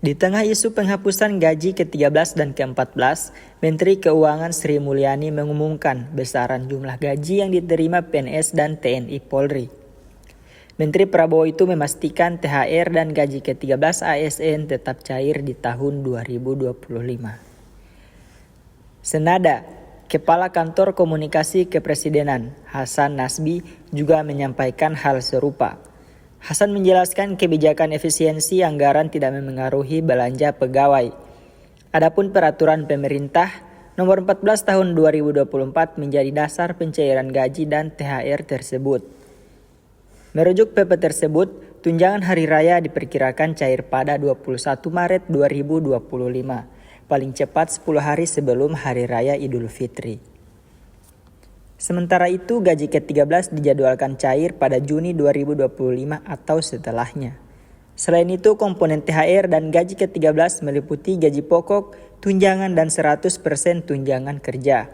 Di tengah isu penghapusan gaji ke-13 dan ke-14, Menteri Keuangan Sri Mulyani mengumumkan besaran jumlah gaji yang diterima PNS dan TNI Polri. Menteri Prabowo itu memastikan THR dan gaji ke-13 ASN tetap cair di tahun 2025. Senada, Kepala Kantor Komunikasi Kepresidenan Hasan Nasbi juga menyampaikan hal serupa. Hasan menjelaskan kebijakan efisiensi anggaran tidak memengaruhi belanja pegawai. Adapun peraturan pemerintah nomor 14 tahun 2024 menjadi dasar pencairan gaji dan THR tersebut. Merujuk PP tersebut, tunjangan hari raya diperkirakan cair pada 21 Maret 2025, paling cepat 10 hari sebelum Hari Raya Idul Fitri. Sementara itu, gaji ke-13 dijadwalkan cair pada Juni 2025 atau setelahnya. Selain itu, komponen THR dan gaji ke-13 meliputi gaji pokok, tunjangan, dan 100% tunjangan kerja.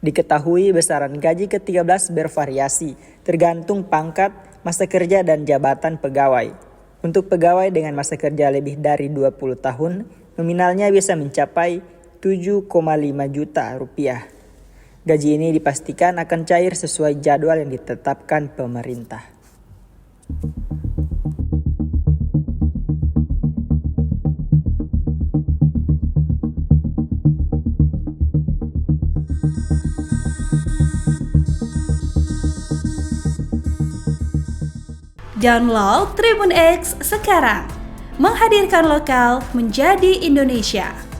Diketahui besaran gaji ke-13 bervariasi, tergantung pangkat, masa kerja, dan jabatan pegawai. Untuk pegawai dengan masa kerja lebih dari 20 tahun, nominalnya bisa mencapai 7,5 juta rupiah. Gaji ini dipastikan akan cair sesuai jadwal yang ditetapkan pemerintah. Download Tribun X sekarang, menghadirkan lokal menjadi Indonesia.